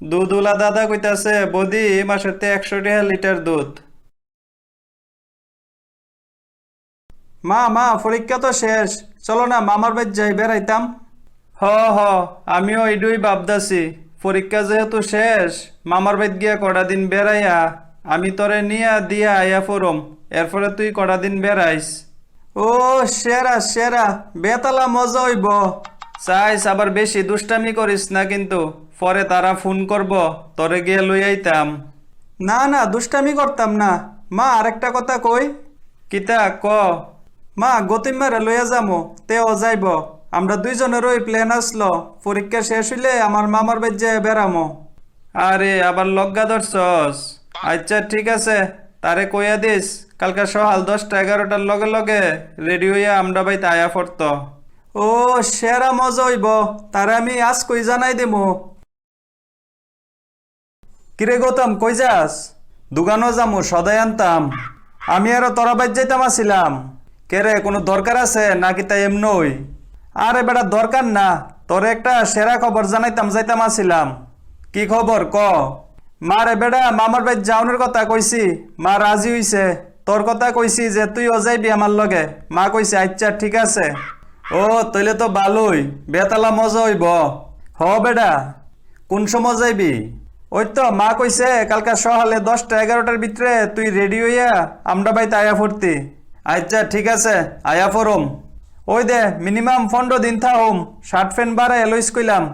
দুধওয়ালা দাদা কইতাছে বৌদি এই মাসেতে 100 লিটার দুধ। মা মা পরীক্ষা তো শেষ, চলো না মামার বাড়ি যাই বেড়াইতাম। হ হ, আমিও এডুই ভাবতাছি, পরীক্ষা যেহেতু শেষ মামার বাড়ি গিয়া কটা দিন বেড়াইয়া আমি তোরে নিয়া দিয়া আয়া ফরম, এরপরে তুই কটা দিন বেড়াইস। ও সেরা সেরা, বেতালা মজা হইব। চাইস আবার বেশি দুষ্টামি করিস না কিন্তু, পরে তারা ফোন করব তোরে গিয়ে লই আইতাম। না না, দুষ্টামি করতাম না। মা আরেকটা কথা কই। কিতা ক। মা গতিম মারে লইয়া যামো, তেও যাইব। আমরা দুইজনেরই প্ল্যান আসলো, পরীক্ষা শেষ হইলে আমার মামার বাড়ি যেয়ে বেড়ামো। আরে আবার লজ্ঞা ধরছস। আচ্ছা ঠিক আছে, তারে কইয়া দিস কালকে সকাল 10টা 11টার লগে লগে রেডি হইয়া আমরা বাড়িতে আয়া পড়ত। ও সেরা মজা হইব, তারে আমি আজ কই জানাই দিমু। কিরে গৌতম কই যাস? দোকানও যামু, সদাই আনতাম। আমি আরো তোরা বাইর যাইতাম আসিলাম। কেরে কোনো দরকার আছে নাকি তাই এমনই? আরে বেটা দরকার না, তোরে একটা সেরা খবর জানাইতাম যাইতাম আসিলাম। কি খবর ক। মারে বেটা মামার বাড়ি যাওনের কথা কইছি, মা রাজি হইছে। তোর কথা কইছি যে তুইও যাইবি আমার লগে, মা কইছে আচ্ছা ঠিক আছে। ও তইলে তো ভালোই, বেতালা মজা হইব। হ বেটা, কোন সময় যাইবি? ওই তো মা কইছে কালকা সকালে 10টা 11টার ভিতরে তুই রেডি হইয়া আমরা বাড়িতে আয়া ফুরতি। আচ্ছা ঠিক আছে, আয়া ফরম। ওই দে মিনিমাম 15 দিন থাকুম, শার্ট প্যান্ট বাড়াই লইস কইলাম।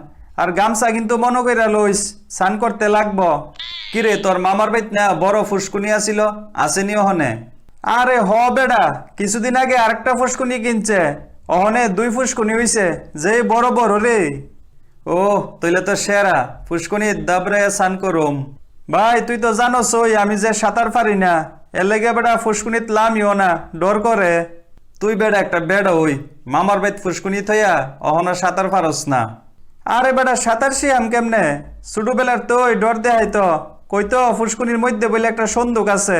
আর গামছা কিন্তু মনে কইরা লইস, স্নান করতে লাগব। কিরে তোর মামার বাড়িত না বড় ফুসকুনি আছিল, আসেনি ওহনে? আরে হ বেডা, কিছুদিন আগে আরেকটা ফুসকুনি কিনছে, ওহনে 2 ফুসকুনি হইছে, যে বড় বড় রে। ও তইলে তো সেরা, ফুসকুনি দাবড়াইয়া স্নান করুম। ভাই তুই তো জানোসই আমি যে সাঁতার পারি না, এর লেগে বেটা ফুসকুনিত লামিও না, ডর করে। তুই বেটা একটা বেড়া হই, মামার বাইত ফুসকুনি থইয়া অহনা সাঁতার পারস না। আরে বেটা সাঁতার শিয়াম কেমনে, ছোটবেলার তো ওই ডর দেখাই তো, কইতো ফুসকুনির মধ্যে বলে একটা সন্দুক আছে,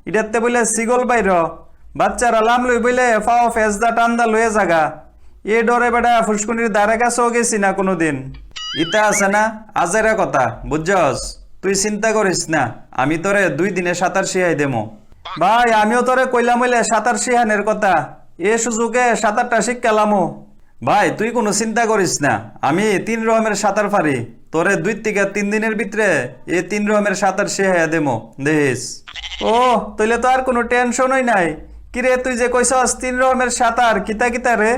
ইটাতে বলে সিগল বাইর, বাচ্চারা লাম লই বলে ফাও ফেজদা টান্দা লয়ে জাগা। এ ডরে বেটা ফুসকুনির দ্বারে কাছেও গেছি না কোনোদিন। ইতা আছে না আজেরা কথা, বুঝছস? তুই চিন্তা করিস না, আমি তোরে 2 দিনে সাঁতার শিখাই দেবো। ভাই আমিও তোরে কইলাম হইলে সাঁতার শিখানের কথা, এ সুযোগে সাঁতারটা শিখালামো। ভাই তুই কোনো চিন্তা করিস না, আমি 3 রকমের সাঁতার পারি, তোরে 2 থেকে 3 দিনের ভিতরে এই 3 রকমের সাঁতার শিখাইয়া দেবো, দেখিস। ও তইলে তো আর কোনো টেনশনই নাই। কিরে তুই যে কইছস 3 রকমের সাঁতার, কিতা কিতা রে?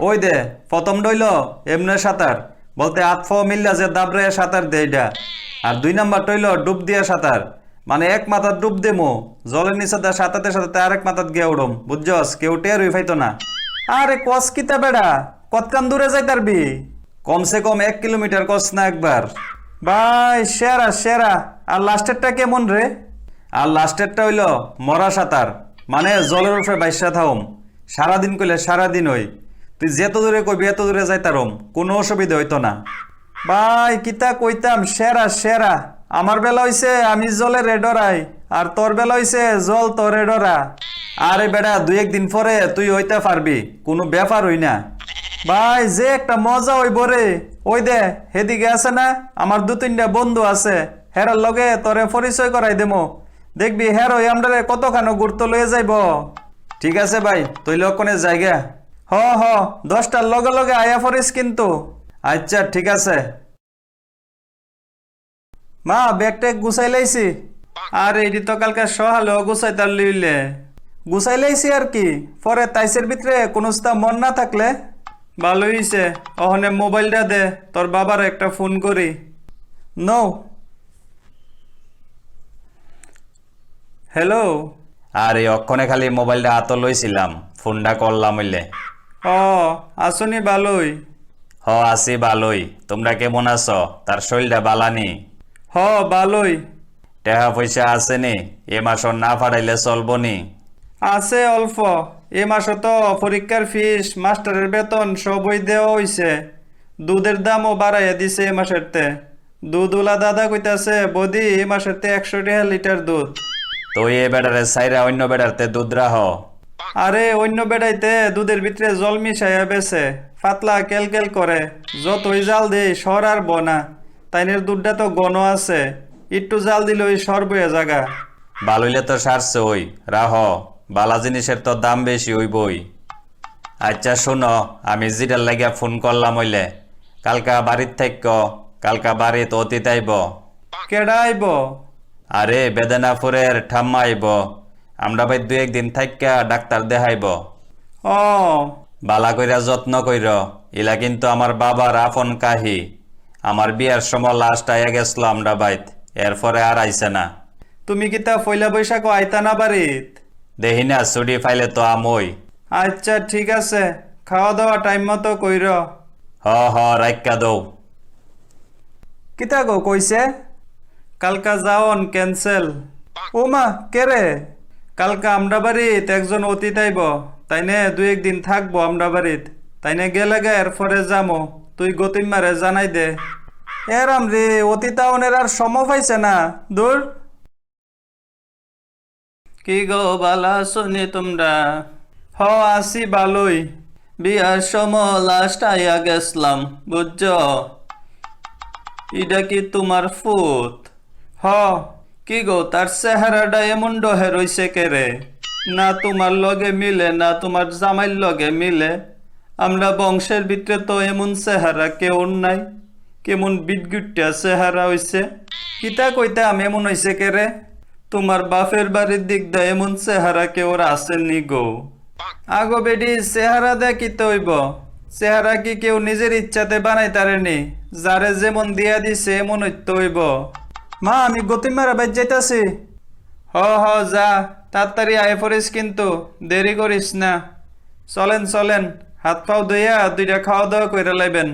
ওই দে প্রথম ডইল এমনে সাঁতার, বলতে হাত ফ মিল্লা যে দাবড়াইয়া সাঁতার দে এটা। আর 2 নাম্বার টইল ডুব দিয়া সাঁতার, মানে এক মাথার ডুব দেমো, জলের নিচে সাঁতাতে সাঁতাতে আরেক মাথাত গিয়া উড়ম, বুঝছস? কেউ টের হই ফাইতো না। আরে কস কিতা বেড়া, কতকান দূরে যাই তারবি? কমসে কম 1 কিলোমিটার কস না একবার। ভাই সেরা সেরা। আর লাস্টেরটা কেমন রে? আর লাস্টেরটা হইল মরা সাঁতার, মানে জলের উপরে বাইসা থাকুম, সারাদিন কইলে সারাদিন হই, তুই যেত দূরে কইবি এত দূরে যাইতারম, কোনো অসুবিধা হইতো না। ভাই কিতা কইতাম, সেরা সেরা। আমার বেলা হইছে আমি জলে ডরাই, আর তোর বেলা হইছে জল তোরে ডরা। আরে বেড়া 2-1 দিন পরে তুই হইতে পারবি, কোনো ব্যাপার হই না। ভাই যে একটা মজা হইব রে, ওই দে হেদিকে আছে না আমার 2-3টা বন্ধু আছে, হেরার লগে তোরে পরিচয় করাই দেমো, দেখবি হের ওই আমরা কতখানো গুরুত্ব লয়ে যাইব। ঠিক আছে ভাই, তুই লক্ষণে জায়গা। হ হ, 10টার লগে লগে আয়া পড়িস কিন্তু। আচ্ছা ঠিক আছে। মা ব্যাগটা গুছাই লাইছি। আর এটি তো কালকে সহালে গুছাই তার লইলে গুছাই লাইছি আর কি, পরে তাইসের ভিতরে কোনো মন না থাকলে। ভালো হইছে, ওখানে মোবাইলটা দে, তোর বাবার একটা ফোন করি। নো। হ্যালো। আরে অক্ষণে খালি মোবাইলটা হাতে লইছিলাম, ফোনটা করলাম হইলে। ও আসনি ভালোই। হ আছি ভালোই, তোমরা কেমন আছো? তার শরীরটা বালানি? হ ভালোই। টাকা পয়সা আছে নি? এ মাসও না ফাড়াইলে চলবো নি? আছে অল্প, এ মাসে তো পরীক্ষার ফিস মাস্টারের বেতন সবই দেওয়া হইছে, দুধের দামও বাড়াইয়া দিছে এ মাসেরতে। দুধওয়ালা দাদা কইতাছে বৌদি এ মাসেরতে 100 লিটার দুধ। তুই এ বেটারে সাইরা অন্য বেটারতে দুধ রাহ। আরে অন্য বেড়াইতে দুধের ভিতরে জল মিশাইয়া বেছে, পাতলা কেল কেল করে, যতই জাল দেই সর আর বনা। তাইনের দুধটা তো ঘন আছে, একটু জাল দিলে ওই সর্বয়ে জাগা। বালইলে তো সারছে ওই রাহ, বালা জিনিসের তো দাম বেশি ওই বই। আচ্ছা শোনো, আমি জিরার লাগিয়া ফোন করলাম হইলে কালকা বাড়ির থাইক, কালকা বাড়িত অতীত আইব। কেডা আইব? আরে বেদনাপুরের ঠাম্মা আইব, আমরা ভাই 2-1 দিন থাইকা ডাক্তার দেখাইব। ও বালা কইরা যত্ন কইর, ইলা কিন্তু আমার বাবার আপন কাহি। আমার বিয়ার সময় লাস্ট আইয়া গেছিল আমরা বাইত, এরপরে আর আইছে না। তুমি কি তা পয়লা বৈশাখ আইতা না বাড়িত? দেহি না ছুটি ফাইলে তো আমই। আচ্ছা ঠিক আছে, খাওয়া দাওয়া টাইম মতো কইর। হ রাইক্কা দৌ। কিতা গো কইছে? কালকা যাওন ক্যান্সেল। ও মা কে রে? কালকা আমরা বাড়িত একজন অতীত আইব, তাইনে 2-1 দিন থাকবো আমরা বাড়িত। তাইনে গেলে গে এরপরে যামো, তুই গতিম মারে জানাই দে। এরাম রে অতীত আওনের আর সময় পাইছে না, দূর। কি গো বালা শুনি তোমরা? হ আসি ভালোই, বিয়ার সময় লাস্ট আইয়া গেছলাম বুঝছ। ইডা কি তোমার ফুত? হ। কি গো তার চেহারাটা এমন ডহে রইছে কেরে? না তোমার লগে মিলে না তোমার জামাইর লগে মিলে। আমরা বংশের ভিতরে তো এমন চেহারা কেউ নাই। কেমন বিটগুটটা চেহারা হইছে। কিতা কইতাম এমন হইছে কেরে? তোমার বাপের বাড়ির দিক দা এমন চেহারা কেউ আসেনি গো। আগো বেডি চেহারা দেখিতে হইব। চেহারা কি কেউ নিজের ইচ্ছাতে বানাই তারেনি? যারে যেমন দিয়া দিছে এমন হইতে হইব। মা আমি গতিমারা বাইর যাইতাছি। হ যা, তাড়াতাড়ি আয় পড়িস কিন্তু, দেরি করিস না। চলেন চলেন, হাত পাও ধুইয়া 2টা খাওয়া দাওয়া কইরা লাইবেন।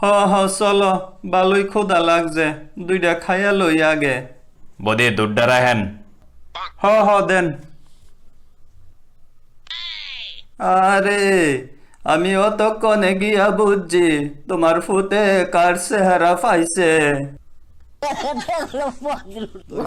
হ চলো, ভালোই ক্ষুধা লাগছে, 2টা খাইয়া লই আগে। বদি দুধটা রাহেন। হ দেন। আরে আমি অতক্ষণে গিয়া বুঝছি তোমার ফুতে কার চেহারা পাইছে। Lo puedo.